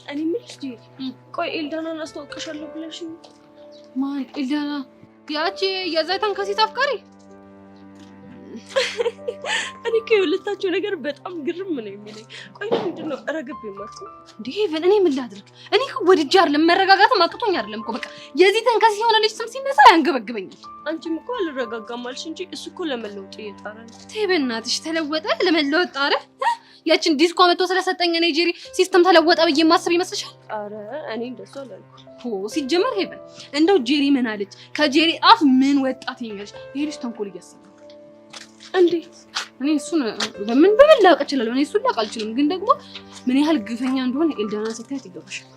أنا مشتي قوي إلدانا نستوقش الله بلا شيء ما إلدانا ياتي يا زيتان كاسي تفكري أنا كي ولدتاچو ነገር በጣም ግርም ነው የሚለኝ ቆይ ምንድነው ረገብ ይማርኩ ዲቨን እኔ ምን ላድርግ እኔ እኮ ወድጄ አይደለም መረጋጋት ማቅቶኝ አይደለም እኮ በቃ የዚህ ተንከስ የሆነ ልጅ ስም ሲነሳ ያንገበግበኛል አንቺም እኮ አልረጋጋም አልሽ እንጂ እሱ እኮ ለመለወጥ እየጣረ ነው ተይ በእናትሽ ተለወጠ ለመለወጥ ጣረ ያችን ዲስኮ መጥቶ ስለሰጠኝ እኔ ጄሪ ሲስተም ተለወጠ ብዬ ማሰብ ይመስልሻል አረ እኔ እንደሱ አላልኩ ሲጀመር ሄቨን እንደው ጄሪ ምን አለች ከጄሪ አፍ ምን ወጣት ይኛልሽ ይሄ ልጅ ተንኮል እያሰበ እንዴት እኔ እሱን በምን ላውቅ እችላለሁ እኔ እሱን ላውቅ አልችልም ግን ደግሞ ምን ያህል ግፈኛ እንደሆነ ኤልዳና ስታያት ይገባሻል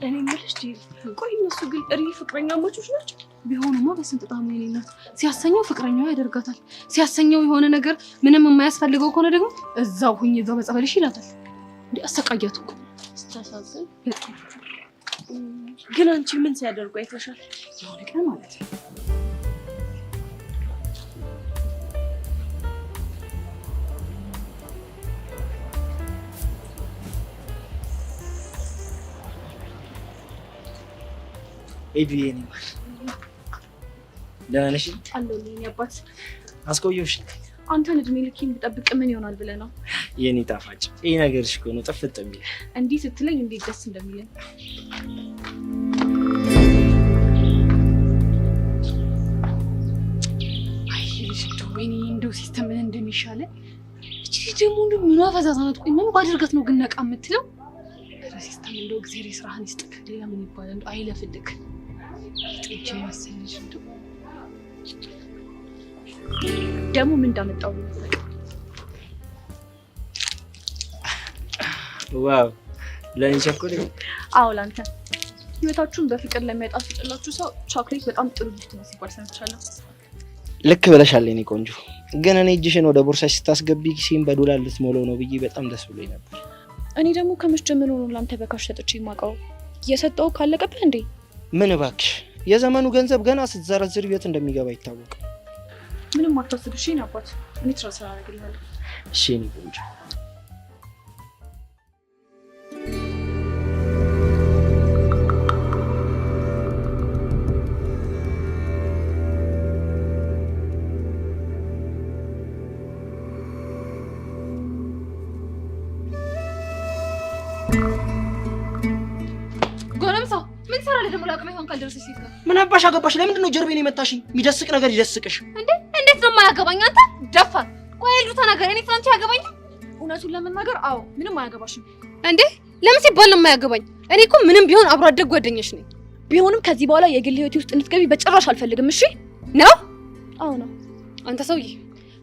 እኔ ምልሽ ጄሪ ቆይ እነሱ ግን እሪ ፍቅረኛሞች ናቸው ቢሆኑማ በስንት ጣም የኔናት ሲያሰኘው ፍቅረኛው ያደርጋታል ሲያሰኘው የሆነ ነገር ምንም የማያስፈልገው ከሆነ ደግሞ እዛው ሁኝ እዛው በጸበልሽ ይላታል እንዴ አሰቃያት እኮ ስታሳዝን ግን አንቺ ምን ሲያደርጉ አይተሻል የሆነ ቀን ማለት ነው ኤዱዬ ነኝ ደህና ነሽ አለልኝ አባት አስቆየሁሽ አንተን እድሜ ልኬን ብጠብቅ ምን ይሆናል ብለህ ነው የኔ ጣፋጭ ይሄ ነገርሽ እኮ ነው ጥፍጥ የሚል እንዲህ ስትለኝ እንዴት ደስ እንደሚለኝ አይ ልጅ ወይኔ እንደው ሲስተም ምን እንደሚሻለ እቺ ደግሞ እንደው ምን አፈዛዛናት ቆይ ምን ባደርጋት ነው ግን ነቃ የምትለው ሲስተም እንደው እግዚአብሔር ስራህን ይስጥክ ሌላ ምን ይባላል እንደው አይለፍልክ ጥንቼ መሰለሽ እንደው ደግሞ ምን እንዳመጣው ዋው ለኔ ቸኮሌት አዎ ላንተ ህይወታችሁን በፍቅር ለሚያጣፍጥላችሁ ሰው ቾኮሌት በጣም ጥሩ ጊፍት ነው ሲባል ሰምቻለሁ ልክ ብለሻል የኔ ቆንጆ ግን እኔ እጅሽን ወደ ቦርሳሽ ስታስገቢ ኪሴን በዶላር ልትሞላው ነው ብዬ በጣም ደስ ብሎኝ ነበር እኔ ደግሞ ከመች ጀምሮ ነው ላንተ በካሽ ሰጥቼ የማውቀው የሰጠው ካለቀብህ እንዴ ምን እባክሽ የዘመኑ ገንዘብ ገና ስትዘረዝር የት እንደሚገባ ይታወቃል ምንም አታስብ እሺ አባት እኔ ትራንስፈር አደርግልሃለሁ እሺ የኔ ቆንጆ ምን አባሽ አገባሽ ለምንድን ነው ጀርቤን የመታሽኝ የሚደስቅ ነገር ይደስቅሽ እንዴ እንዴት ነው የማያገባኝ አንተ ደፋር ቆይ ልጅ ተናገር እኔ ትናንት ያገባኝ እውነቱን ለመናገር አዎ ምንም አያገባሽም እንዴ ለምን ሲባል ነው የማያገባኝ እኔ እኮ ምንም ቢሆን አብሮ አደግ ጓደኛሽ ነኝ ቢሆንም ከዚህ በኋላ የግል ህይወቴ ውስጥ እንድትገቢ በጭራሽ አልፈልግም እሺ ነው አዎ ነው አንተ ሰውዬ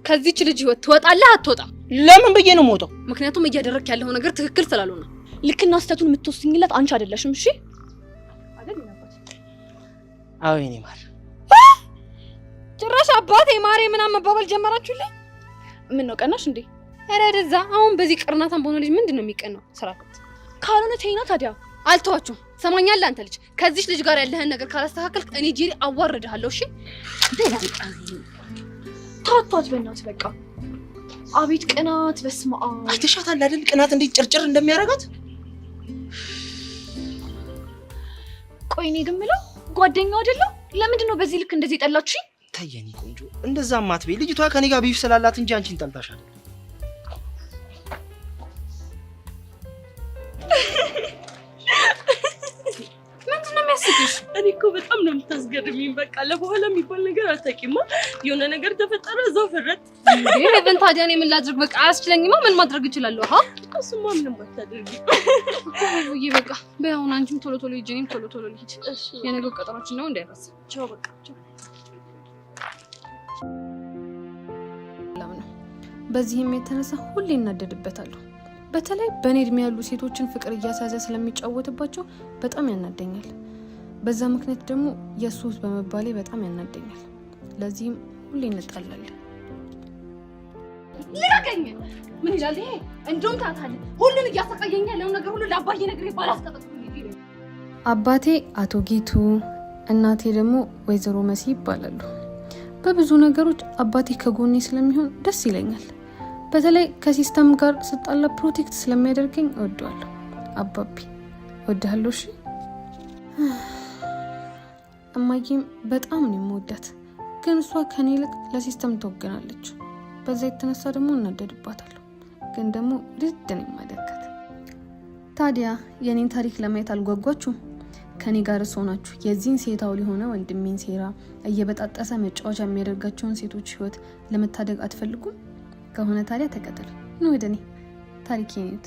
ከዚህች ልጅ ህይወት ትወጣለህ አትወጣም ለምን ብዬ ነው የምወጣው ምክንያቱም እያደረክ ያለው ነገር ትክክል ስላልሆነ ልክና ስተቱን የምትወስኝለት አንቺ አይደለሽም እሺ አዎ የኔ ማር ጭራሽ አባቴ ማሬ ምናምን መባባል ጀመራችሁልኝ ምን ነው ቀናሽ እንዴ ኧረ ደዛ አሁን በዚህ ቅርናታም በሆነ ልጅ ምንድነው የሚቀናው ስራከት ካልሆነ ተይና ታዲያ አልተዋችሁም ሰማኛለህ አንተ ልጅ ከዚህ ልጅ ጋር ያለህን ነገር ካላስተካከልክ እኔ ጄሪ አዋርድሃለሁ እሺ ታቷት በእናትህ በቃ አቤት ቅናት በስመ አብ አይተሻታል አይደል ቅናት እንዴት ጭርጭር እንደሚያረጋት ቆይ እኔ ግን የምለው ጓደኛው አይደለም ለምንድን ነው በዚህ ልክ እንደዚህ ጠላችኝ ታየኝ ቆንጆ እንደዛማ አትበይ ልጅቷ ከኔ ጋር ቢፍ ስላላት እንጂ አንቺን ጠልታሽ አይደል ምንድን ነው የሚያስቅሽ እኔ እኮ በጣም ነው የምታስገርሚኝ በቃ ለበኋላ የሚባል ነገር አታውቂማ የሆነ ነገር ተፈጠረ እዛው ፈረጥ እንዴ ለምን ታዲያ እኔ ምን ላድርግ በቃ አያስችለኝማ ምን ማድረግ እችላለሁ አሃ እሱማ ምንም አታደርጊ ወይ በቃ በአሁን አንቺም ቶሎ ቶሎ ሂጂኝ ቶሎ ቶሎ ልሂድ እሺ የነገው ቀጠሯችን ነው እንዳይረሳ ቻው በቃ ቻው በዚህም የተነሳ ሁሌ እናደድበታለሁ በተለይ በኔ እድሜ ያሉ ሴቶችን ፍቅር እያሳዘ ስለሚጫወትባቸው በጣም ያናደኛል በዛ ምክንያት ደግሞ የሱስ በመባሌ በጣም ያናደኛል ለዚህም ሁሌ እንጣላለን ልቀቀኝ ምን ይላል ይሄ እንደውም ታታለ ሁሉን እያሰቃየኝ ያለው ነገር ሁሉ ለአባዬ ነገር ይባላስቀጥኩ አባቴ አቶ ጌቱ እናቴ ደግሞ ወይዘሮ መሲ ይባላሉ በብዙ ነገሮች አባቴ ከጎኔ ስለሚሆን ደስ ይለኛል በተለይ ከሲስተም ጋር ስጣላ ፕሮቴክት ስለሚያደርገኝ እወደዋለሁ። አባቢ እወድሃለሁ። እሺ እማዬም በጣም ነው የምወዳት፣ ግን እሷ ከኔ ይልቅ ለሲስተም ትወገናለች። በዛ የተነሳ ደግሞ እናደድባታለሁ፣ ግን ደግሞ ውድድ ነው የማደርጋት። ታዲያ የኔን ታሪክ ለማየት አልጓጓችሁም? ከኔ ጋር ሆናችሁ የዚህን ሴታው ሊሆነ ወንድሜን ሴራ እየበጣጠሰ መጫወቻ የሚያደርጋቸውን ሴቶች ህይወት ለመታደግ አትፈልጉም? ከሆነ ታዲያ ተከተሉ ነው ወደ እኔ ታሪክ የኔት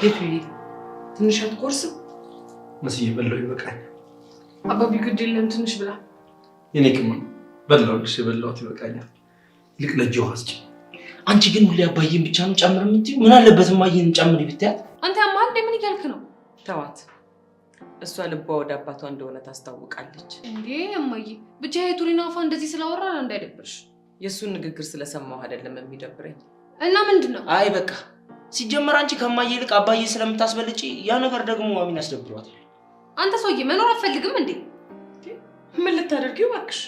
ሄፒ ትንሽ አትቆርስም? መስዬ በላው ይበቃኝ። አባቢ ግድ የለም ትንሽ ብላ። የኔ ቅም በላውልሽ፣ የበላሁት ይበቃኛል። ይልቅ ለእጅ ውሃ ስጪ። አንቺ ግን ሁሌ አባዬን ብቻ ነው ጨምር የምትይው? ምን አለበት እማዬን ጨምሪ ብትያት? አንተ ያማል እንዴ? ምን እያልክ ነው? ተዋት። እሷ ልቧ ወደ አባቷ እንደሆነ ታስታውቃለች። እንዴ እማዬ ብቻ የቱሪና አፋ እንደዚህ ስላወራ እንዳይደብርሽ። የእሱን ንግግር ስለሰማሁ አይደለም የሚደብረኝ። እና ምንድነው? አይ በቃ ሲጀመር አንቺ ከማዬ ይልቅ አባዬ ስለምታስበልጪ ያ ነገር ደግሞ ማሚን ያስደብሯታል። አንተ ሰውዬ መኖር አትፈልግም እንዴ? ምን ልታደርጊው እባክሽ?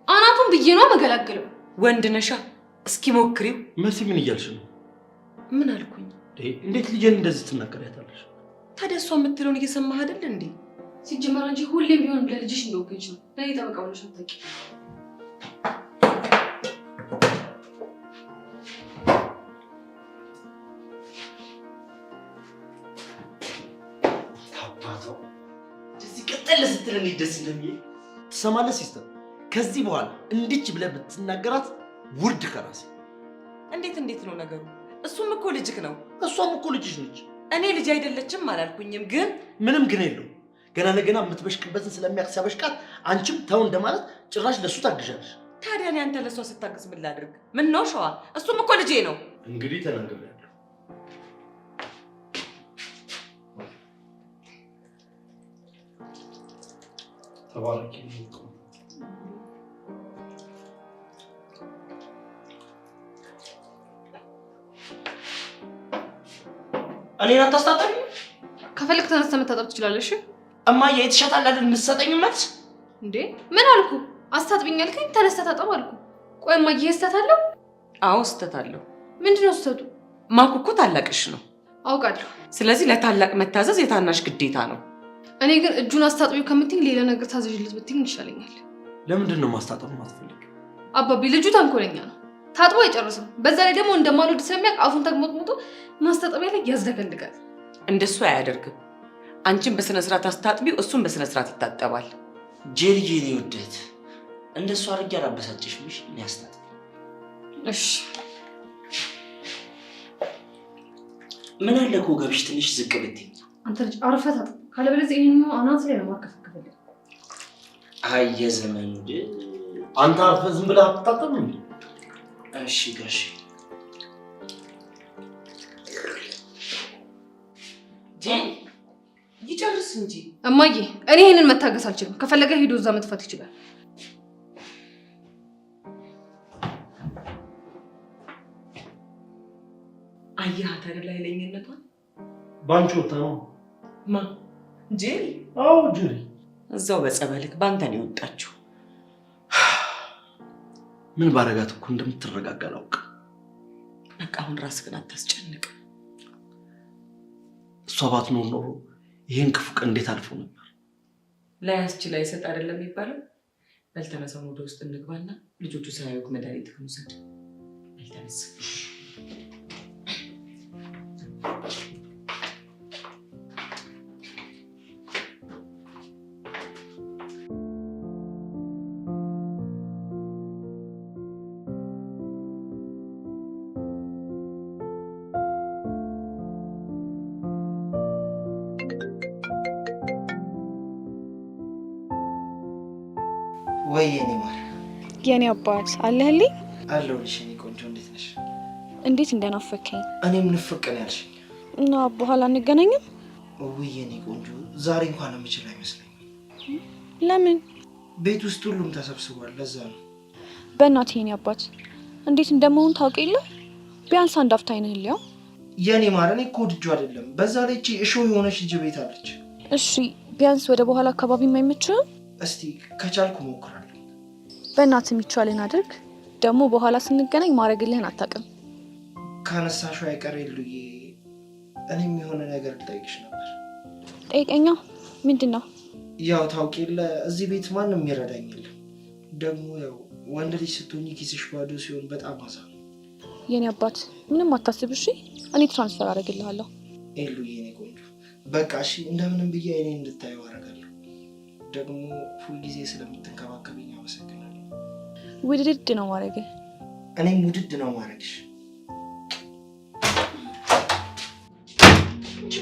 አናቱን ብዬ ነው መገላገለው። ወንድ ነሻ፣ እስኪ ሞክሪው። መሲ ምን እያልሽ ነው? ምን አልኩኝ? እንዴት ልጄን እንደዚህ ትናገሪያታለሽ? ታዲያ እሷ የምትለውን እየሰማህ አይደል እንዴ? ሲጀመር አንቺ ሁሌም ቢሆን ለልጅሽ እንደወገንሽ ነው። ለኔ ጠበቃው ነሽ አትጠቂ። ስትል እንዴት ደስ እንደሚል ትሰማለህ ሲስተር? ከዚህ በኋላ እንድች ብለህ ብትናገራት ውርድ ከራሴ። እንዴት ነው ነገሩ? እሱም እኮ ልጅክ ነው። እሷም እኮ ልጅሽ ነች። እኔ ልጅ አይደለችም አላልኩኝም፣ ግን ምንም ግን የለው። ገና ለገና የምትበሽቅበትን ስለሚያውቅ ሲያበሽቃት አንቺም ተው እንደማለት ጭራሽ ለሱ ታግዣለሽ። ታዲያ እኔ አንተ ለሷ ስታግዝ ምን ላድርግ? ምን ነው ሸዋ? እሱም እኮ ልጄ ነው። እንግዲህ ተናግሬያለሁ። ተባረኪ። እኔን አታስታጠቢ። ከፈልክ ተነስተህ መታጠብ ትችላለሽ። እማዬ የተሻታል አይደል የምትሰጠኝ መልስ? እንዴ ምን አልኩ? አስታጥብኝ አልከኝ፣ ተነስተህ ታጠብ አልኩ። ቆይ እማዬ ስህተት አለው? አዎ ስህተት አለው። ምንድነው ስህተቱ? ማኩ እኮ ታላቅሽ ነው። አውቃለሁ። ስለዚህ ለታላቅ መታዘዝ የታናሽ ግዴታ ነው። እኔ ግን እጁን አስታጥቢው ከምትኝ ሌላ ነገር ታዘዥለት ብትኝ ይሻለኛል። ለምንድን ነው ማስታጠብ ማትፈልግ? አባቢ ልጁ ተንኮለኛ ነው። ታጥቦ አይጨርስም። በዛ ላይ ደግሞ እንደማልወድ ስለሚያውቅ አፉን ተግሞጥሞጦ ማስታጠቢያ ላይ ያዝደገንድጋል። እንደሱ አያደርግም። አንቺን በስነ ስርዓት አስታጥቢው፣ እሱም በስነ ስርዓት ይታጠባል። ጄሪዬ ነው ወደት እንደሱ አድርጌ አላበሳጭሽምሽ። እኔ አስታጥቢ። እሺ ምን አለ እኮ ገብሽ ትንሽ ዝቅ ብትይ። አንተ ልጅ አርፈህ ታጥብ፣ ካለበለዚያ ይሄንኛው አናት ላይ ነው ማከፈከፈልኝ። አይ የዘመኑ አንተ አርፈህ ዝም ብለህ አትታጠብም እንዴ? እሺ ጋሽ ይጨርስ እንጂ እማዬ። እኔ ይሄንን መታገስ አልችልም። ከፈለገ ሄዶ እዛ መጥፋት ይችላል። አያት አይደል ኃይለኝነቷን ባንቺ ወጣ ነው። ማ ጄሪ? አዎ ጄሪ እዛው በጸበልክ ባንተ ነው የወጣችው። ምን ባረጋት እኮ እንደምትረጋጋ አላውቅም። በቃ አሁን ራስህን አታስጨንቅ። እሷ ባትኖር ኖሮ ይሄን ክፉ ቀን እንዴት አልፎ ነበር። ላያስችል አይሰጥ አይደለም የሚባለው። በል ተነሳውን ወደ ውስጥ እንግባና ልጆቹ ሳያዩክ መድኃኒትህን ውሰድ። በል ተነስ። ወይ የኔ ማር የኔ አባት አለህልኝ? አለሁልሽ የኔ ቆንጆ። እንዴት ነሽ? እንዴት እንደናፈከኝ። እኔም ንፍቅን ያልሽኝ እና በኋላ እንገናኝም? ወይ የኔ ቆንጆ ዛሬ እንኳን የምችል አይመስለኝም። ለምን? ቤት ውስጥ ሁሉም ተሰብስቧል፣ ለዛ ነው። በእናትህ የኔ አባት እንዴት እንደመሆን ታውቅ የለ? ቢያንስ አንድ አፍታ አይነህልያው። የኔ ማር እኔ እኮ ወድጄ አይደለም። በዛ ላይ እቺ እሾ የሆነች ልጅ ቤት አለች። እሺ ቢያንስ ወደ በኋላ አካባቢ የማይመችም? እስቲ ከቻልኩ ሞክራለሁ። በእናትህ የሚቻልን አድርግ። ደግሞ በኋላ ስንገናኝ ማድረግልህን አታውቅም። ካነሳሽው አይቀር የሉዬ፣ እኔም የሆነ ነገር ልጠይቅሽ ነበር። ጠይቀኛ። ምንድን ነው? ያው ታውቂ የለ እዚህ ቤት ማንም ይረዳኝ የለም። ደግሞ ያው ወንድ ልጅ ስትሆኚ ኪስሽ ባዶ ሲሆን በጣም አዛ ነው። የኔ አባት ምንም አታስብ እሺ። እኔ ትራንስፈር አደርግልሃለሁ። የሉዬ የኔ ቆንጆ በቃ እሺ፣ እንደምንም ብዬ እኔ እንድታየው አደርጋለሁ። ደግሞ ሁልጊዜ ስለምትንከባከብኝ አመሰግናለሁ። ውድድ ነው ማድረግ። እኔም ውድድ ነው ማድረግሽ።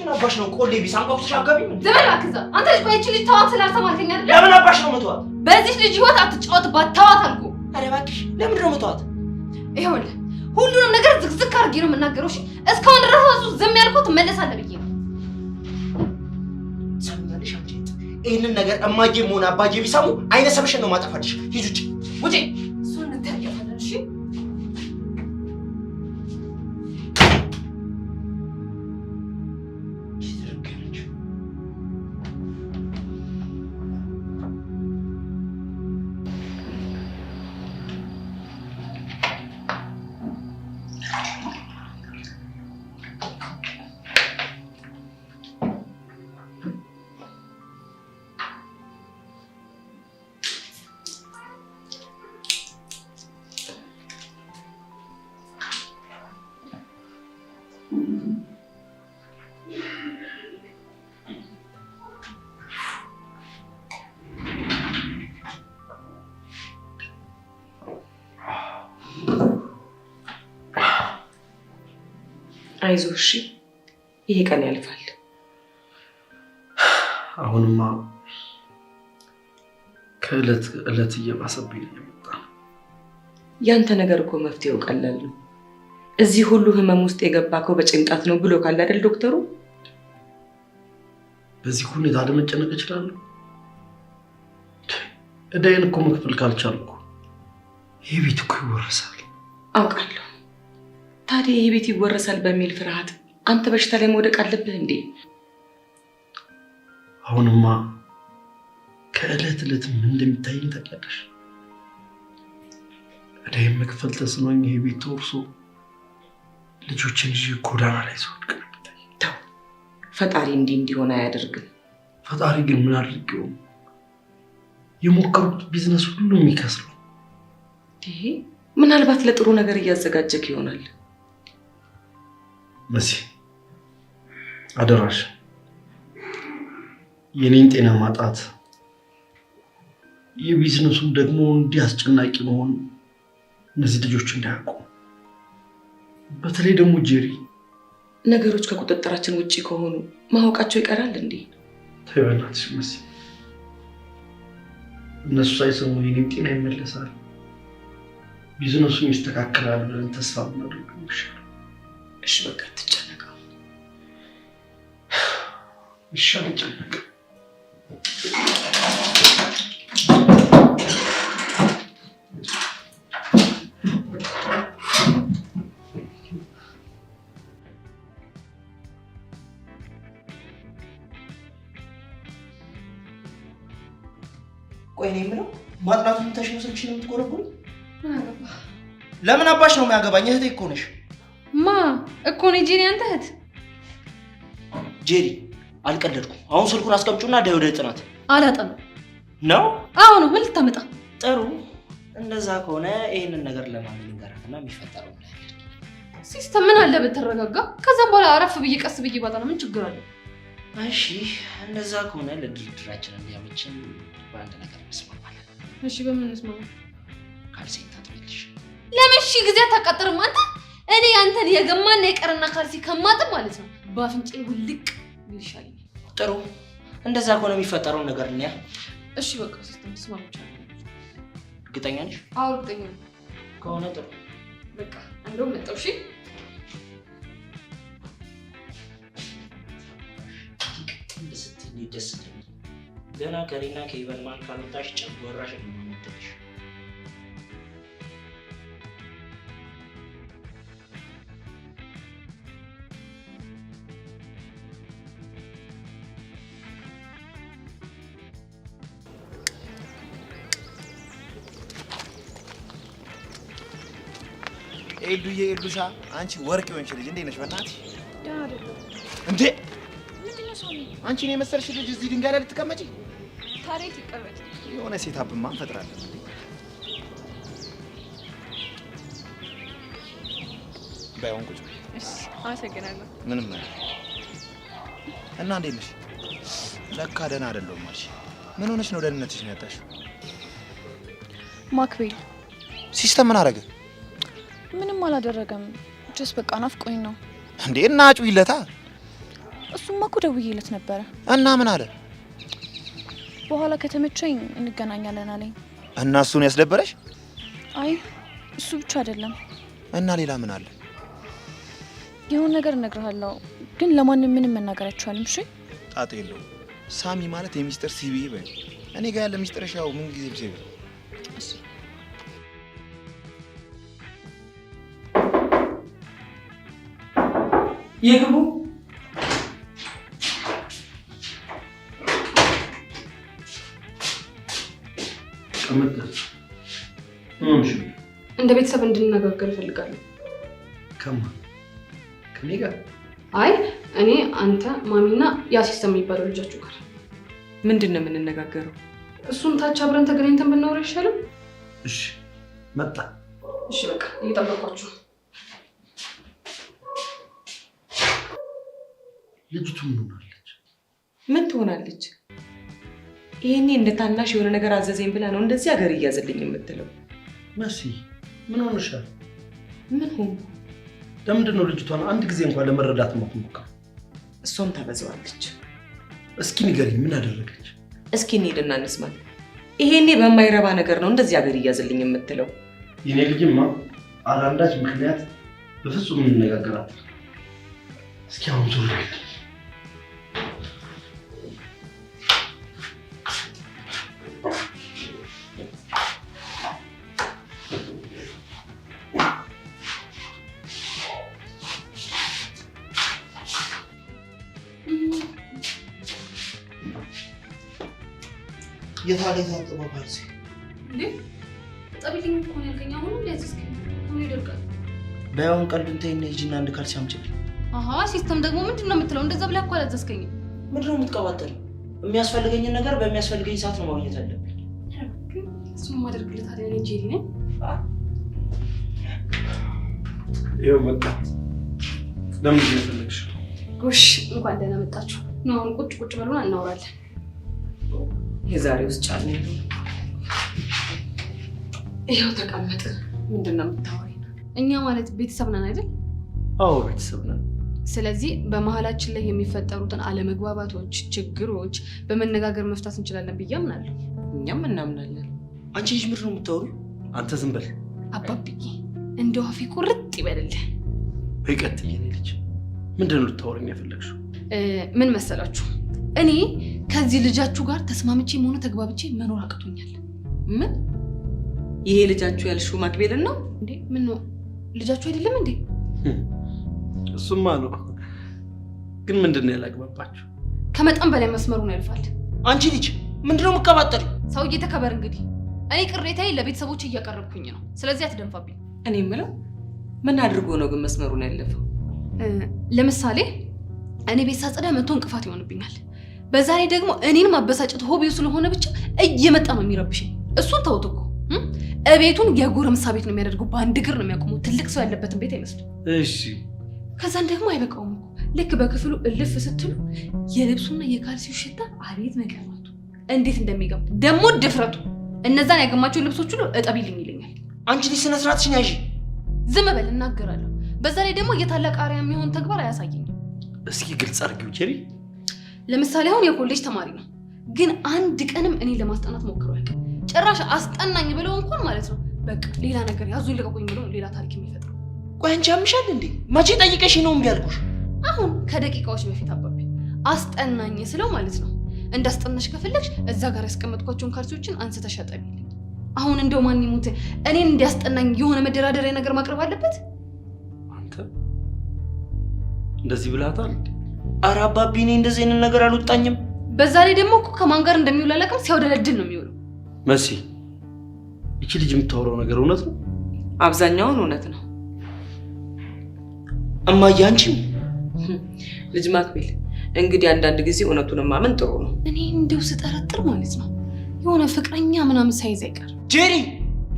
ምን አባሽ ነው ቆሌ ቢስ አንቆቅሽ አጋቢ ምን ዘመላ ከዛ አንተ ልጅ ቆይቺ ልጅ ተዋት ስላልሰማልከኝ አይደል? ለምን አባሽ ነው መተዋት? በዚህ ልጅ ህይወት አትጫወትባት፣ ተዋት አልኩ። ኧረ እባክሽ ለምንድን ነው መተዋት? ይኸውልህ ሁሉንም ነገር ዝግዝግ አድርጌ ነው የምናገረው። እሺ እስካሁን ድረስ ራሱ ዝም ያልኩት መለሳለህ ብዬ ነው። ሰምኛለሽ አንቺ ይሄንን ነገር እማጄም ሆነ አባጄ ቢሰሙ አይነ ሰብሽን ነው ማጠፋልሽ። ሂጂ ውጪ ውጪ። እሱን እንታያለን። እሺ አይዞህ እሺ፣ ይሄ ቀን ያልፋል። አሁንማ ከእለት እለት እየባሰብኝ ነው የመጣ። ያንተ ነገር እኮ መፍትሄው ቀላል ነው። እዚህ ሁሉ ህመም ውስጥ የገባከው በጭንቀት ነው ብሎ ካለ አይደል ዶክተሩ? በዚህ ሁኔታ ለመጨነቅ እችላለሁ? እዳዬን እኮ መክፈል ካልቻልኩ ይሄ ቤት እኮ ይወረሳል። አውቃለሁ። ታዲያ ይሄ ቤት ይወረሳል በሚል ፍርሃት አንተ በሽታ ላይ መውደቅ አለብህ እንዴ? አሁንማ ከእለት እለት ምን እንደሚታየኝ ታውቂያለሽ? እዳዬን መክፈል ተስኖኝ ይሄ ቤት ተወርሶ ልጆችን ይዤ ጎዳና ላይ ስወድቅ ነው የሚታየኝ። ተው፣ ፈጣሪ እንዲሆን አያደርግም። ፈጣሪ ግን ምን አድርጌው የሞከሩት ቢዝነስ ሁሉ የሚከስረው? ይሄ ምናልባት ለጥሩ ነገር እያዘጋጀክ ይሆናል። መሲ አደራሽ የኔን ጤና ማጣት የቢዝነሱን ደግሞ እንዲህ አስጨናቂ መሆን እነዚህ ልጆች እንዳያውቁ፣ በተለይ ደግሞ ጄሪ። ነገሮች ከቁጥጥራችን ውጪ ከሆኑ ማወቃቸው ይቀራል እንዴ? ተይ በእናትሽ መሲ፣ እነሱ ሳይሰሙ የኔን ጤና ይመለሳል፣ ቢዝነሱ ይስተካከላል ብለን ተስፋ ብናደርግ ይሻላል። እሺ በቃ አትጨነቅ። እሺ አልጨነቅ። ቆይ እኔ የምለው ማጥናቱን ተሽሎ ስልክሽን የምትጎረጉሪ ምን አገባ? ለምን አባሽ ነው የሚያገባኝ? እህቴ እኮ ነሽ። ማ እኮ ነው ጄሪ፣ አንተ እህት ጄሪ። አልቀለድኩም። አሁን ስልኩን አስቀምጪውና ዳይ ወደ ጥናት። አላጠናም ነው? አዎ ነው። ምን ልታመጣ? ጥሩ። እንደዛ ከሆነ ይሄንን ነገር ለማን ልንገራትና የሚፈጠረው ምን ያለ ሲስተም ምን አለ ብትረጋጋ። ከዛም በኋላ አረፍ ብዬ ቀስ ብዬ ባጣና ምን ችግር አለ? እሺ እንደዛ ከሆነ ለድርድራችን እንዲያመችን በአንድ ነገር እንስማማለን። እሺ በምን እንስማማ? ካልሴን ታጥቢልሽ። ለምን ሺህ ጊዜ አታቃጥርም አንተ? እኔ አንተን የገማና የቀረና ካልሲ ከማጥብ ማለት ነው ባፍንጬ ውልቅ ይልሻል። ጥሩ። እንደዛ ከሆነ የሚፈጠረው ነገር እንያ። እሺ በቃ ሲስተም ተስማምቻለሁ። እርግጠኛ ነሽ? አዎ እርግጠኛ ነኝ። ከሆነ ጥሩ። በቃ እንደውም መጣው። እሺ ደስ ይላል። ገና ከሪና ከይበን ማን ካልወጣሽ ጨጓራሽ ነው የምትልሽ። ኤልዱዬ ኤልዱሻ አንቺ ወርቅ የሆንሽ ልጅ እንዴት ነሽ? በእናትሽ ደህና አይደለም እንዴ? ምንድነው ሳሚ? አንቺ ነው የመሰልሽ ልጅ እዚህ ድንጋይ ላይ ልትቀመጪ? ታሪክ ይቀበል። የሆነ ሴታፕማ እንፈጥራለን። ባይሆን ቁጭ። እሺ አመሰግናለሁ። ምንም ነገር እና እንዴት ነሽ? ለካ ደህና አይደለሁም አልሽ። ምን ሆነሽ ነው ደህንነትሽ ነው ያጣሽው? ማክቤል ሲስተም ምን አደረገ? ምንም አላደረገም። ጀስ በቃ ናፍቆኝ ነው። እንዴ እና አጩይለታ። እሱማ እኮ ደውዬለት ነበረ። እና ምን አለ? በኋላ ከተመቸኝ እንገናኛለን አለኝ። እና እሱን ያስደበረሽ? አይ እሱ ብቻ አይደለም። እና ሌላ ምን አለ? የሆነ ነገር እነግርሃለሁ፣ ግን ለማንም ምንም መናገር አይቻልም። እሺ ጣጣ የለውም። ሳሚ ማለት የሚስጥር ሲቢ በይ። እኔ ጋር ያለ ሚስጥርሽ ያው ምን ጊዜም ሲቢ። እሺ ይግቡ። እንደ ቤተሰብ እንድንነጋገር እፈልጋለሁ። ከማን? ከኔ ጋር? አይ እኔ፣ አንተ፣ ማሚና ያ ሲስተም የሚባለው ልጃችሁ ጋር። ምንድን ነው የምንነጋገረው? እሱን ታች አብረን ተገናኝተን ብናወራ ይሻላል። እሺ መጣ። እሺ በቃ እየጠበኳችሁ። ልጅቱ ምን ሆናለች? ምን ትሆናለች? ይሄኔ እንደ ታናሽ የሆነ ነገር አዘዘኝ ብላ ነው እንደዚህ ሀገር እያዘልኝ የምትለው። መሲ ምን ሆነሻል? ምን ሆንኩ? ለምንድን ነው ልጅቷን አንድ ጊዜ እንኳን ለመረዳት የማትሞክረው? እሷም ታበዛዋለች። እስኪ ንገሪኝ፣ ምን አደረገች? እስኪ እንሂድና እንስማት። ይሄኔ በማይረባ ነገር ነው እንደዚህ ሀገር እያዘልኝ የምትለው። የኔ ልጅማ አላንዳች ምክንያት በፍጹም እንነጋገራት። እስኪ አሁን ዞር በል። የታለ የታጠበው ካልሲ? እንዴ ጠቢልኝ እኮ ነው ያልከኝ። አሁን እንደዚህ ምን ይደርጋል? ባይሆን ቀልዱን ተይና ሂጂና አንድ ካልሲ አምጪልኝ። አሃ ሲስተም ደግሞ ምንድነው የምትለው? እንደዛ ብለህ እኮ አላዘዝከኝም። ምንድነው የምትቀባጠሪው? የሚያስፈልገኝን ነገር በሚያስፈልገኝ ሰዓት ነው ማግኘት አለብኝ። እሱን ማድረግልህ ታዲያ እኔ ጄሪ ነኝ። ይኸው መጣ። ለምን እየፈለግሽ? ጎሽ እንኳን ደህና መጣችሁ። ነው አሁን ቁጭ ቁጭ በሉና እናወራለን። የዛሬ ውስጥ ጫን ነው። ይኸው ተቀመጥ። ምንድነው የምታወሪኝ? እኛ ማለት ቤተሰብ ነን አይደል? አዎ ቤተሰብ ነን። ስለዚህ በመሀላችን ላይ የሚፈጠሩትን አለመግባባቶች፣ ችግሮች በመነጋገር መፍታት እንችላለን ብዬ አምናለሁ። እኛም እናምናለን። አንቺ ልጅ ምንድን ነው የምታወሪው? አንተ ዝም በል አባብዬ፣ እንደው አፌ ቁርጥ ይበልልህ። በይቀጥይ የኔ ልጅ ምንድን ነው ልታወሪኝ የፈለግሽው? ምን መሰላችሁ? እኔ ከዚህ ልጃችሁ ጋር ተስማምቼ መሆኑ ተግባብቼ መኖር አቅቶኛል። ምን? ይሄ ልጃችሁ ያልሽው ማክቤልን ነው እንዴ? ምን ነው ልጃችሁ አይደለም እንዴ? እሱማ ነው። ግን ምንድነው ያላግባባችሁ? ከመጠን በላይ መስመሩን ያልፋል። አንቺ ልጅ ምንድነው የምትቀባጠሪው? ሰውዬ ተከበር እንግዲህ። እኔ ቅሬታዬ ለቤተሰቦች እያቀረብኩኝ ነው። ስለዚህ አትደንፋብኝ። እኔ የምለው ምን አድርጎ ነው ግን መስመሩን ያለፈው? ለምሳሌ እኔ ቤት ሳጸዳ መቶ እንቅፋት ይሆንብኛል። በዛ ላይ ደግሞ እኔን ማበሳጨት ሆቢው ስለሆነ ብቻ እየመጣ ነው የሚረብሽኝ። እሱን ተውት እኮ እቤቱን የጎረምሳ ቤት ነው የሚያደርገው። በአንድ እግር ነው የሚያቆመው። ትልቅ ሰው ያለበትን ቤት አይመስልም። እሺ ከዛን ደግሞ አይበቃውም እኮ ልክ በክፍሉ እልፍ ስትሉ የልብሱና የካልሲው ሽታ አቤት መቀማቱ እንዴት እንደሚገባ ደግሞ ድፍረቱ እነዛን ያገማቸው ልብሶች ሁሉ እጠቢልኝ ይለኛል። አንቺ ልጅ ስነ ስርዓትሽን ያዢ። ዝም በል እናገራለሁ። በዛ ላይ ደግሞ የታላቅ አርያ የሚሆን ተግባር አያሳየኝም። እስኪ ግልጽ አድርጊው ጄሪ። ለምሳሌ አሁን የኮሌጅ ተማሪ ነው፣ ግን አንድ ቀንም እኔ ለማስጠናት ሞክሮ ያውቅ። ጭራሽ አስጠናኝ ብለው እንኳን ማለት ነው በቃ ሌላ ነገር ያዙኝ ልቀቁኝ ብለው ሌላ ታሪክ የሚፈጥረው። ቆይ አንቺ አምሻል እንዴ? መቼ ጠይቀሽ ነው እምቢ አልኩሽ? አሁን ከደቂቃዎች በፊት አባቢ አስጠናኝ ስለው ማለት ነው እንዳስጠናሽ ከፈለግሽ እዛ ጋር ያስቀመጥኳቸውን ካልሲዎችን አንስተሽ አጠቢልኝ። አሁን እንደው ማን ይሙት እኔን እንዲያስጠናኝ የሆነ መደራደሪያ ነገር ማቅረብ አለበት። አንተ እንደዚህ ብላታል? ኧረ አባቢ እኔ እንደዚህ አይነት ነገር አልወጣኝም። በዛ ላይ ደግሞ እኮ ከማን ጋር እንደሚውል አላውቅም። ሲያውደለድል ነው የሚውለው። መሲ ይቺ ልጅ የምታወራው ነገር እውነት ነው? አብዛኛውን እውነት ነው። እማዬ አንቺም ልጅ ማክቤል፣ እንግዲህ አንዳንድ ጊዜ እውነቱን ማመን ጥሩ ነው። እኔ እንደው ስጠረጥር ማለት ነው የሆነ ፍቅረኛ ምናምን ሳይዝ አይቀር። ጄሪ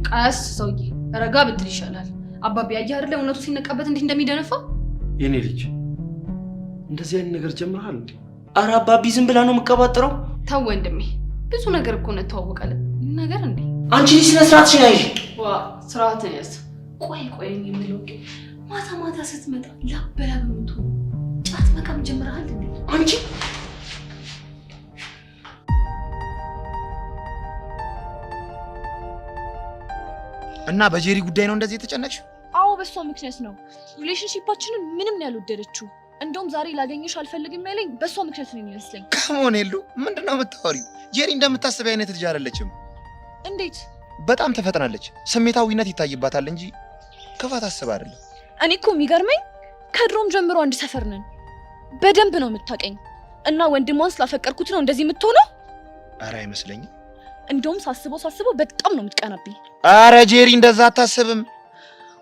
ቀስ ሰውዬ፣ ረጋ ብትል ይሻላል። አባቢ አየህ አይደለ እውነቱ ሲነቃበት እንዴት እንደሚደነፋ። የኔ ልጅ እንደዚህ አይነት ነገር ጀምረሃል እንዴ? ኧረ አባቢ ዝም ብላ ነው የምቀባጥረው። ተው ወንድሜ፣ ብዙ ነገር እኮ ነው ተዋወቃለን ነገር እንዴ። አንቺ ልጅ ስነ ስርዓትሽን ያዥ። ዋ ስርዓትን ያዝ። ቆይ እኔ የምለው ማታ ማታ ስትመጣ ላበላ በምትሆ ጫት መቃም ጀምረሃል እንዴ? አንቺ እና በጄሪ ጉዳይ ነው እንደዚህ የተጨነቅሽው? አዎ በሷ ምክንያት ነው። ሪሌሽንሺፓችንን ምንም ነው ያልወደደችው። እንደውም ዛሬ ላገኘሽ አልፈልግም ያለኝ በሷ ምክንያት ነው የሚመስለኝ። ከመሆን የሉ ምንድነው የምታወሪው? ጄሪ እንደምታስብ አይነት ልጅ አይደለችም። እንዴት? በጣም ትፈጥናለች። ስሜታዊነት ይታይባታል እንጂ ክፋት አስብ አይደለም። እኔ እኮ የሚገርመኝ ከድሮም ጀምሮ አንድ ሰፈር ነን። በደንብ ነው የምታውቀኝ እና ወንድሟን ስላፈቀርኩት ነው እንደዚህ የምትሆነው? ኧረ አይመስለኝም። እንደውም ሳስበው በጣም ነው የምትቀናብኝ። ኧረ ጄሪ እንደዛ አታስብም።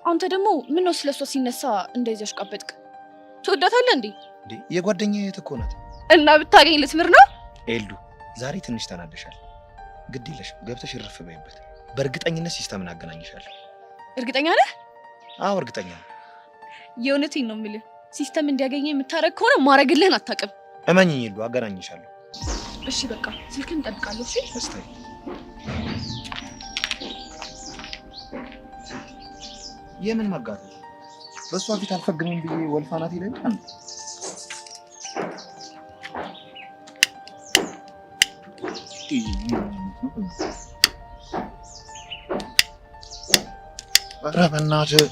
አንተ ደግሞ ምን ነው ስለሷ ሲነሳ እንደዚህ ያሽቃበጥክ? ትወዳታለህ እንዴ? የጓደኛዬ እህት እኮ ናት። እና ብታገኝ ልትምር ነው? ኤልዱ ዛሬ ትንሽ ተናደሻል። ግድ የለሽም ገብተሽ እርፍ በይበት። በእርግጠኝነት ሲስተም እናገናኝሻለን። እርግጠኛ ነህ? አዎ እርግጠኛ ነኝ። የእውነቴን ነው የምልህ። ሲስተም እንዲያገኘ የምታረግ ከሆነ ማረግልህን አታውቅም። እመኝኝ ኤልዱ፣ አገናኝሻለሁ። እሺ በቃ ስልክን እንጠብቃለሁ። እሺ እስታይ የምን መጋተል? በሷ ፊት አልፈግምም ብዬ ወልፋናት ይለኛል። ኧረ በእናትህ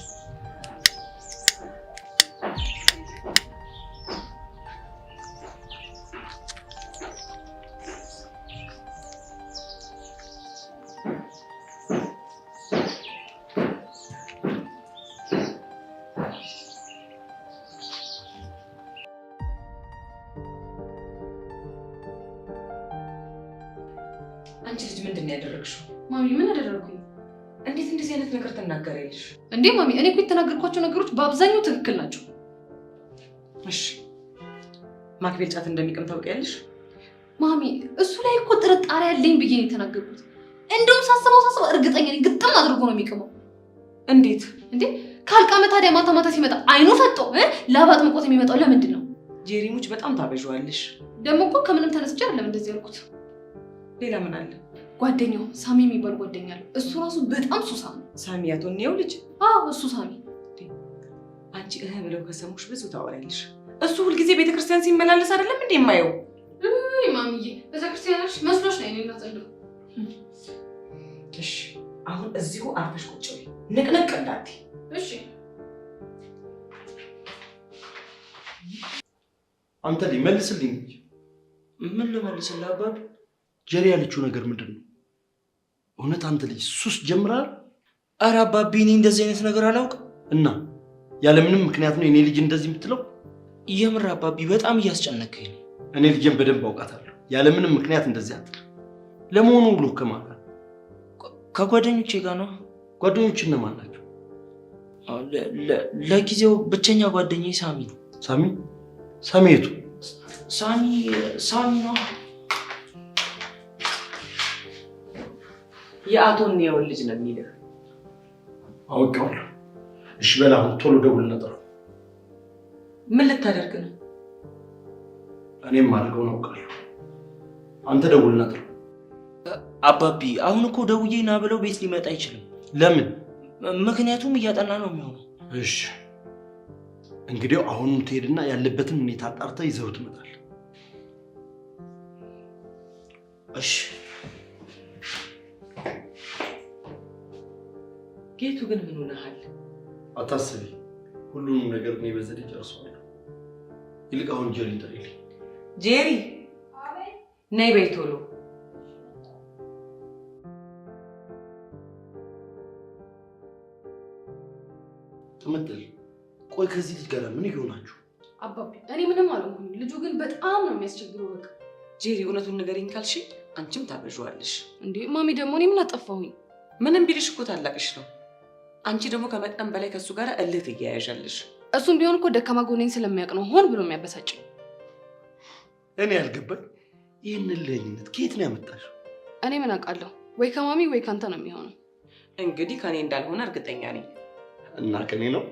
አንቺ ልጅ ምንድን ነው ያደረግሽው? ማሚ ምን አደረኩኝ? እንዴት እንደዚህ አይነት ነገር ትናገሪያለሽ? እንዴ ማሚ፣ እኔ እኮ የተናገርኳቸው ነገሮች በአብዛኛው ትክክል ናቸው። እሺ ማክቤል ጫት እንደሚቀም ታውቂያለሽ? ማሚ እሱ ላይ እኮ ጥርጣሬ ያለኝ ብዬ ነው የተናገርኩት። እንደውም ሳስበው እርግጠኛ ነኝ ግጥም አድርጎ ነው የሚቀመው። እንዴት እንዴ? ካልቃመ ታዲያ ማታ ማታ ሲመጣ አይኑ ፈጦ ላባት መቆት የሚመጣው ለምንድን ነው? ጄሪሙች በጣም ታበዣዋለሽ። ደግሞ እኮ ከምንም ተነስቼ አይደለም እንደዚህ ያልኩት። ሌላ ምን አለ? ጓደኛው ሳሚ የሚባል ጓደኛ አለ። እሱ ራሱ በጣም ሱሳም ነው። ሳሚ ያቶኔው ልጅ? አዎ እሱ ሳሚ። አንቺ ብለው ከሰሙሽ ብዙ ታወሪያለሽ። እሱ ሁልጊዜ ቤተክርስቲያን ሲመላለስ አይደለም እንዴ የማየው? ማሚዬ ቤተክርስቲያኖች መስሎሽ ነው እኔና ጸልዩ። እሺ አሁን እዚሁ አርፈሽ ቁጭ በይ፣ ንቅንቅ እንዳትዪ እሺ? አንተ መልስልኝ። ምን ልመልስልህ አባቢ? ጄሪ ያለችው ነገር ምንድን ነው? እውነት አንተ ልጅ ሱስ ጀምራል? ኧረ አባቢ እኔ እንደዚህ አይነት ነገር አላውቅም። እና ያለምንም ምክንያት ነው የኔ ልጅ እንደዚህ የምትለው? የምር አባቢ በጣም እያስጨነቀኝ ነው። እኔ ልጅን በደንብ አውቃታለሁ። ያለምንም ምክንያት እንደዚህ አትል። ለመሆኑ ብሎ ከማን ጋር? ከጓደኞቼ ጋር ነው። ጓደኞች እነማን ናቸው? ለጊዜው ብቸኛ ጓደኛዬ ሳሚ ነው። ሳሚ? ሳሚ የቱ? ሳሚ ነው የአቶኔው ልጅ ነው የሚልህ። አውቄዋለሁ። እሺ በል አሁን ቶሎ ደውልና ጥራው። ምን ልታደርግ ነው? እኔም ማድረገውን አውቃለሁ። አንተ ደውልና ጥራው። አባቢ አሁን እኮ ደውዬ ና ብለው ቤት ሊመጣ አይችልም። ለምን? ምክንያቱም እያጠና ነው የሚሆነው። እሺ እንግዲህ አሁን ትሄድና ያለበትን ሁኔታ አጣርተህ ይዘው ትመጣለህ። እሺ ጌቱ ግን ምን ሆነሃል? አታስቢ፣ ሁሉንም ነገር እኔ በዘዴ ጨርሰዋለሁ። ይልቅ አሁን ጄሪ ጥሪልኝ። ጄሪ ነይ በይ ቶሎ። ትምጥል። ቆይ ከዚህ ልጅ ጋር ምን ይሆናችሁ? አባቢ እኔ ምንም አልሆንኩኝ። ልጁ ግን በጣም ነው የሚያስቸግረው። በቃ ጄሪ እውነቱን ንገሪኝ ካልሽ አንቺም ታበዥዋለሽ። እንዴ ማሚ ደግሞ እኔ ምን አጠፋሁኝ? ምንም ቢልሽ እኮ ታላቅሽ ነው። አንቺ ደግሞ ከመጠን በላይ ከሱ ጋር እልህ ትያያዣለሽ። እሱም ቢሆን እኮ ደካማ ጎኔን ስለሚያውቅ ነው ሆን ብሎ የሚያበሳጭ። እኔ ያልገባኝ ይህንን ልህኝነት ከየት ነው ያመጣሽው? እኔ ምን አውቃለሁ? ወይ ከማሚ ወይ ካንተ ነው የሚሆነው። እንግዲህ ከኔ እንዳልሆነ እርግጠኛ ነኝ። እና ከኔ ነው?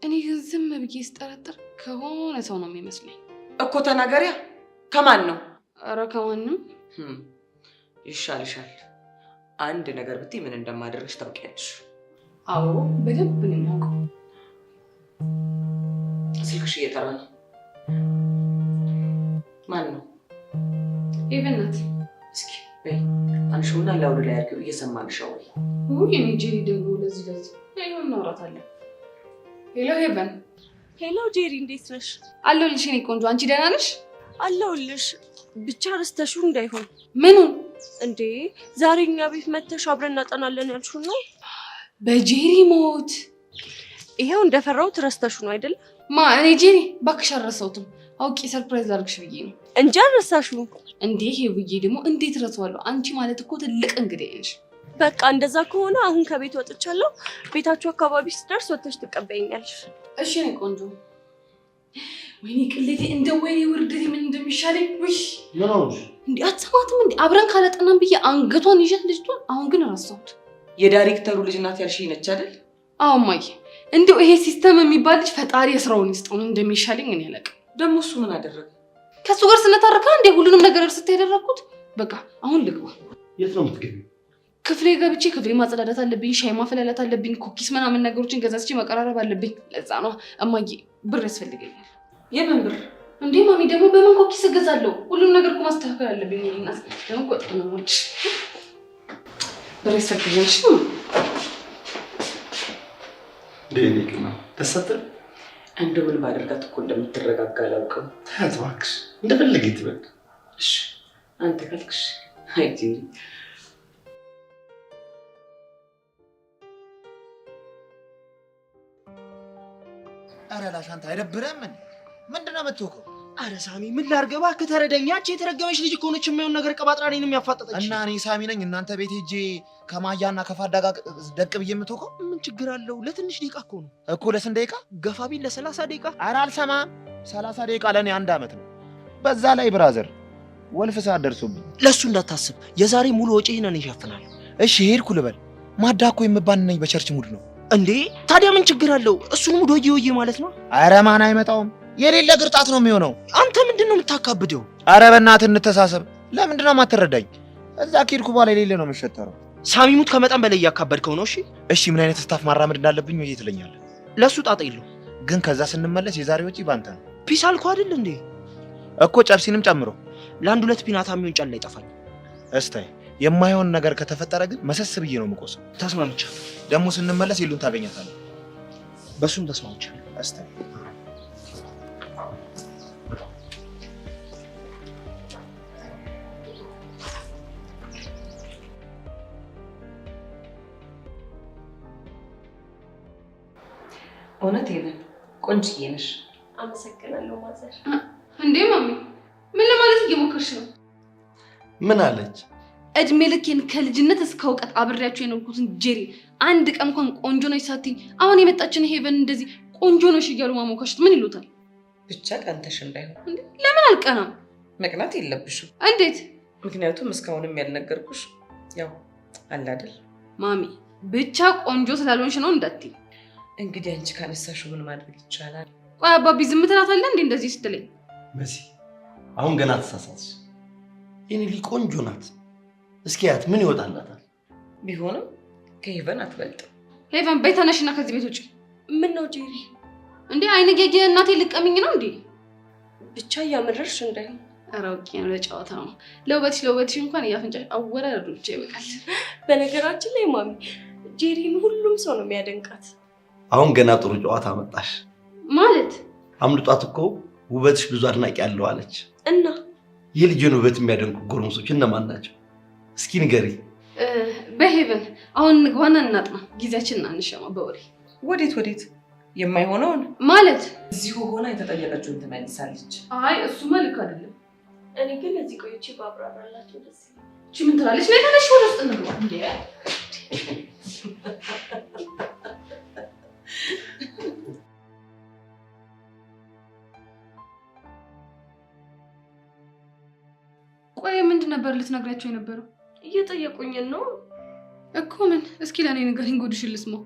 እኔ ግን ዝም ብዬ ስጠረጥር ከሆነ ሰው ነው የሚመስለኝ እኮ። ተናገሪያ። ከማን ነው? ኧረ ከማንም። ይሻልሻል። አንድ ነገር ብትይ ምን እንደማደርግሽ ታውቂያለሽ። አዎ በደንብ ነው የማውቀው። ስልክሽ እየጠራ ነው። ማን ነው? ሄቨን ናት። እስኪ በይ አንሺውና ላውድ ላይ አድርጊው። እየሰማንሽ ነው ወይ? ውይ እኔ ጄሪ ደግሞ ለዚህ አይሆን እናውራታለን። ሄሎ ሄቨን። ሄሎ ጄሪ፣ እንዴት ነሽ? አለሁልሽ የእኔ ቆንጆ። አንቺ ደህና ነሽ? አለሁልሽ። ብቻ ረስተሽው እንዳይሆን። ምኑን? እንዴ ዛሬ እኛ ቤት መተሽ አብረን እናጠናለን ያልሽው ነው? በጄሪ ሞት ይሄው እንደፈራሁት ረስተሽው ነው አይደል? ማ እኔ ጄሪ እባክሽ አልረሳሁትም። አውቄ ሰርፕራይዝ ላድርግሽ ብዬ ነው እንጂ አልረሳሽው። እንዴ ይሄ ብዬ ደግሞ እንዴት ረሳዋለሁ? አንቺ ማለት እኮ ትልቅ እንግዲህ ነሽ። በቃ እንደዛ ከሆነ አሁን ከቤት ወጥቻለሁ። ቤታችሁ አካባቢ ስደርስ ወጥተሽ ትቀበይኛለሽ። እሺ እኔ ቆንጆ። ወይኔ ቅሌቴ፣ እንደ ወይኔ ውርደቴ ምን እንደሚሻለኝ። ውይ ምን ሆነሽ? እንዴ አትሰማትም እንዴ? አብረን ካላጠናን ብዬ አንገቷን ይዣት ልጅቷን። አሁን ግን ረሳሁት። የዳይሬክተሩ ልጅ ናት ያልሽኝ ነች አይደል? አዎ እማዬ፣ እንደው ይሄ ሲስተም የሚባል ልጅ ፈጣሪ የስራውን ይስጠው። እንደሚሻለኝ እኔ አላውቅም። ደግሞ እሱ ምን አደረገ? ከሱ ጋር ስነታረካ እንዴ ሁሉንም ነገር እርስት ያደረኩት። በቃ አሁን ልግባ። የት ነው የምትገቢው? ክፍሌ ገብቼ ክፍሌ ማጸዳዳት አለብኝ። ሻይ ማፈላለት አለብኝ። ኩኪስ ምናምን ነገሮችን ገዛዝቼ መቀራረብ አለብኝ። ለዛ ነው እማዬ ብር ያስፈልገኛል። የምን ብር እንዴ ማሚ? ደግሞ በምን ኩኪስ እገዛለሁ? ሁሉም ነገር እኮ ማስተካከል አለብኝ። እናስ ደግሞ ቆጥ ነው ወጭ ብር ያስፈልገኛል። ደህና ነው። ተሰጥተህ እንደው ምን ባደርጋት እኮ እንደምትረጋጋ አላውቅም። ታያት እባክሽ፣ እንደፈለገኝ ትበል። እሺ አንተ ካልክሽ። አይ ጂኒ ኧረ ላሻንታ አይደብርም? ምንድን ነው የምትወቀው? አረ ሳሚ ምን ላድርግ እባክህ ተረዳኝ። ያቺ የተረገመች ልጅ እኮ ነች የማይሆን ነገር ቀባጥራ እኔንም ያፋጠጠች። እና እኔ ሳሚ ነኝ እናንተ ቤት ሄጄ ከማያና ከፋዳ ጋር ደቅ ብዬ የምትወቀው? ምን ችግር አለው? ለትንሽ ደቂቃ እኮ ነው እኮ። ለስንት ደቂቃ? ገፋ ቢል ለ30 ደቂቃ። ኧረ አልሰማም። 30 ደቂቃ ለእኔ 1 ዓመት ነው። በዛ ላይ ብራዘር ወልፍ ሰዓት ደርሶብኝ። ለእሱ እንዳታስብ፣ የዛሬ ሙሉ ወጪህን እኔ እሸፍናለሁ። እሺ ሄድኩ ልበል። ማዳ እኮ የምባን ነኝ በቸርች ሙድ ነው እንዴ። ታዲያ ምን ችግር አለው? እሱን ሙድ ወዬ ማለት ነው። ኧረ ማን አይመጣውም። የሌለ ግርጣት ነው የሚሆነው። አንተ ምንድን ነው የምታካብደው? ኧረ በእናትህ እንተሳሰብ። ለምንድን ነው የማትረዳኝ? እዛ ከሄድኩ በኋላ የሌለ ነው የምሸተረው። ሳሚሙት ከመጠን በላይ እያካበድከው ነው። እሺ ምን አይነት ስታፍ ማራመድ እንዳለብኝ ወይ ትለኛለህ? ለሱ ጣጣ የለው። ግን ከዛ ስንመለስ የዛሬ ወጪ ባንተ ነው። ፒስ አልኩ አይደል እንዴ? እኮ ጨብሲንም ጨምሮ ለአንድ 2 ፒናታ የሚሆን ጫላ ይጠፋል። እስታይ የማይሆን ነገር ከተፈጠረ ግን መሰስ ብዬ ነው የምቆሰው። ተስማምቻለሁ። ደግሞ ስንመለስ የሉን ታገኛታለህ። በሱም ተስማምቻለሁ። እስታይ እውነት ሄቨን ቆንጅዬ ነሽ። አመሰግናለሁ ማዘር። እንዴ ማሚ ምን ለማለት እየሞከርሽ ነው? ምን አለች? እድሜ ልኬን ከልጅነት እስከ እውቀት አብሬያችሁ የኖርኩትን ጄሪ አንድ ቀን እንኳን ቆንጆ ነሽ ሳትይኝ አሁን የመጣችን ሄቨን እንደዚህ ቆንጆ ነሽ እያሉ ማሞካሸት ምን ይሉታል? ብቻ ቀንተሽ እንዳይሆን። እንዴ ለምን አልቀናም? መቅናት የለብሽም። እንዴት? ምክንያቱም እስካሁንም ያልነገርኩሽ ያው አለ አይደል ማሚ ብቻ ቆንጆ ስላልሆንሽ ነው እንዳትይ። እንግዲህ አንቺ ካነሳሽው ምን ማድረግ ይቻላል? ቆይ አባቢ ዝም ትላታለህ እንዴ እንደዚህ ስትለኝ? መሲ አሁን ገና ተሳሳትሽ። የኔ ልጅ ቆንጆ ናት። እስኪ ያት ምን ይወጣላታል? ቢሆንም ከሄቨን አትበልጥም። ሄቨን በይ ተነሽና ከዚህ ቤት ውጪ። ምን ነው ጄሪ? እንዴ አይነ ጌጌ እናቴ ልቀምኝ ነው እንዴ? ብቻ እያመረርሽ እንዳይሆን። ኧረ አውቄ ነው፣ ለጨዋታ ነው። ለውበትሽ እንኳን እያፈንጫሽ አወራረዱ ብቻ ይበቃል። በነገራችን ላይ ማሚ ጄሪን ሁሉም ሰው ነው የሚያደንቃት። አሁን ገና ጥሩ ጨዋታ መጣሽ ማለት። አምልጧት እኮ ውበትሽ ብዙ አድናቂ ያለው አለች። እና የልጅን ውበት የሚያደንቁ ጎረምሶች እነማን ናቸው? እስኪ ንገሪ። በሄቨን አሁን እንግባና እናጥና፣ ጊዜያችንን አንሻማ በወሬ። ወዴት? የማይሆነውን ማለት እዚሁ ሆና የተጠየቀችውን ትመልሳለች። አይ እሱማ ልክ አይደለም። እኔ ግን እዚህ ቆይቼ ባብራራላችሁ ደስ ይላል። እቺ ምን ትላለች? ነይ ተነሽ ወደ ውስጥ እንግባ። እንዴ ነበር ልትነግሪያቸው የነበረው? እየጠየቁኝ ነው እኮ። ምን? እስኪ ለኔ ንገሪኝ፣ ጉድሽን ልስማው።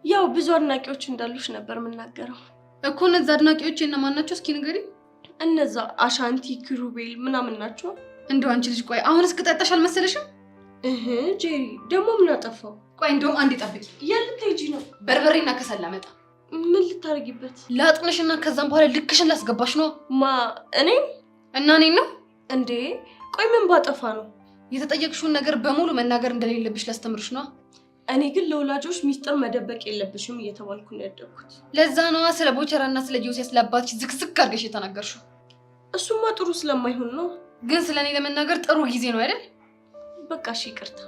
ያው ብዙ አድናቂዎች እንዳሉሽ ነበር የምናገረው እኮ። እነዛ አድናቂዎች እነማን ናቸው? እስኪ ንገሪኝ። እነዛ አሻንቲ፣ ኪሩቤል ምናምን ናቸው። እንደው አንቺ ልጅ ቆይ፣ አሁን እስክጠጣሽ አልመሰለሽም? ጄሪ ደግሞ ምን አጠፋው? ቆይ እንደውም አንዴ ጠብቂ። የት ልትሄጂ ነው? በርበሬና ከሰል ላመጣ። ምን ልታረጊበት? ላጥንሽና ከዛም በኋላ ልክሽን ላስገባሽ ነው። እኔን እና እኔን ነው እንዴ? ቆይ ምን ባጠፋ ነው? የተጠየቅሽውን ነገር በሙሉ መናገር እንደሌለብሽ ላስተምርሽ ነው። እኔ ግን ለወላጆች ሚስጥር መደበቅ የለብሽም እየተባልኩ ነው ያደግኩት። ለዛ ነዋ ስለ ቦቸራና ስለ ጆሴስ ለአባትሽ ዝክዝክ አድርገሽ የተናገርሽው። እሱማ ጥሩ ስለማይሆን ነው። ግን ስለኔ ለመናገር ጥሩ ጊዜ ነው አይደል? በቃ እሺ ይቅርታ።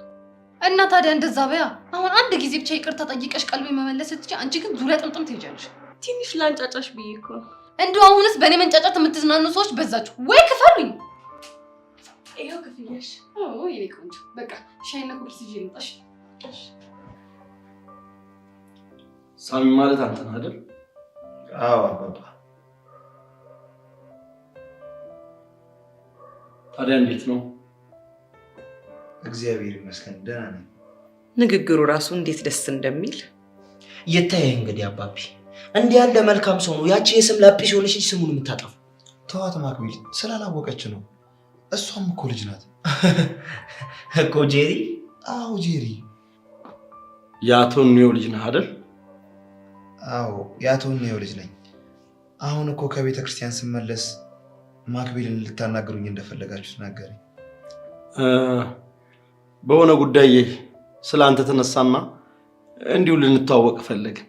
እና ታዲያ እንደዛ በያ። አሁን አንድ ጊዜ ብቻ ይቅርታ ጠይቀሽ ቀልቤ መመለስ ስትይ፣ አንቺ ግን ዙሪያ ጥምጥም ትሄጃለሽ። ትንሽ ላንጫጫሽ ብዬ እኮ ነው። እንደው አሁንስ በእኔ መንጫጫት የምትዝናኑ ሰዎች በዛችሁ ወይ? ክፈሉኝ። ይኸው ክፍያሽ። የኔ ቆንጆ በቃ ሻይና ኩርስ ይዤ ልምጣሽ። ሳሚ ማለት አንተ ነህ አይደል? አዎ አባባ። ታዲያ እንዴት ነው? እግዚአብሔር ይመስገን ደህና ነኝ። ንግግሩ ራሱ እንዴት ደስ እንደሚል ይታይ እንግዲህ አባቢ እንዲህ ያለ መልካም ሰው ነው ያቺ የስም ላጲስ የሆነች ልጅ ስሙን የምታጠፉ። ተዋት ማክቢል፣ ስላላወቀች ነው። እሷም እኮ ልጅ ናት እኮ ጄሪ። አዎ ጄሪ። የአቶ ኒዮ ልጅ ነህ አይደል? አዎ የአቶ ኒዮ ልጅ ነኝ። አሁን እኮ ከቤተ ክርስቲያን ስመለስ ማክቢልን ልታናግሩኝ እንደፈለጋችሁ ተናገረኝ። በሆነ ጉዳይ ስለ አንተ ተነሳና እንዲሁ ልንተዋወቅ ፈለግን።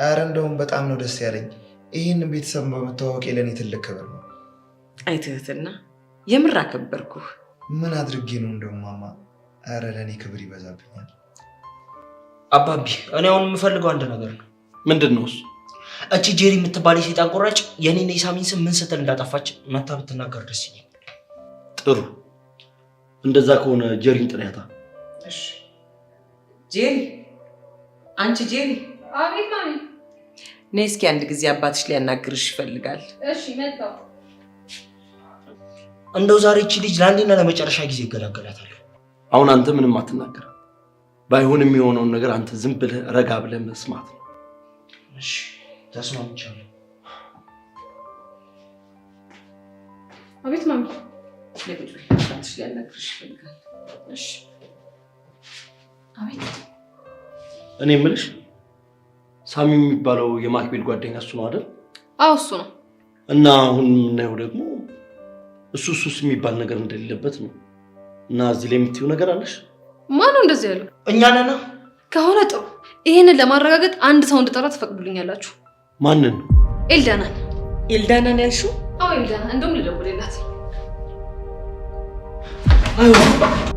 አረ እንደውም በጣም ነው ደስ ያለኝ። ይህንን ቤተሰብ በመተዋወቅ ለኔ ትልቅ ክብር ነው። አይ ትህትና፣ የምር አከበርኩህ። ምን አድርጌ ነው እንደውም ማማ? አረ ለኔ ክብር ይበዛብኛል። አባቢ እኔ አሁን የምፈልገው አንድ ነገር ነው። ምንድን ነው እሱ? እቺ ጄሪ የምትባል የሰይጣን ቆራጭ የኔና የሳሚን ስም ምን ስትል እንዳጠፋች መታ ብትናገር ደስ ይለኛል። ጥሩ፣ እንደዛ ከሆነ ጄሪን ጥሪያታ። እሺ ጄሪ፣ አንቺ ጄሪ። አቤት ማሚ። ነይ እስኪ አንድ ጊዜ አባትሽ ሊያናግርሽ ይፈልጋል። እሺ መጣሁ። እንደው ዛሬ እቺ ልጅ ለአንዴና ለመጨረሻ ጊዜ ይገላገላታል። አሁን አንተ ምንም አትናገር። ባይሆን የሚሆነውን ነገር አንተ ዝም ብለህ ረጋ ብለህ መስማት ነው። እሺ ተስማምቻለሁ። አቤት ማሚ። አባትሽ ሊያናግርሽ ይፈልጋል። እሺ አቤት። እኔ የምልሽ ሳሚ የሚባለው የማክቤል ጓደኛ እሱ ነው አይደል? አዎ እሱ ነው። እና አሁን የምናየው ደግሞ እሱስ የሚባል ነገር እንደሌለበት ነው። እና እዚህ ላይ የምትይው ነገር አለሽ? ማነው እንደዚህ ያለው? እኛ ነን። ከሆነ ጥሩ። ይሄንን ለማረጋገጥ አንድ ሰው እንድጠራ ትፈቅዱልኛላችሁ? ማንን? ኤልዳናን። ኤልዳናን ያልሽው? አዎ ኤልዳና። እንደውም ልደውልላት። አይሆንም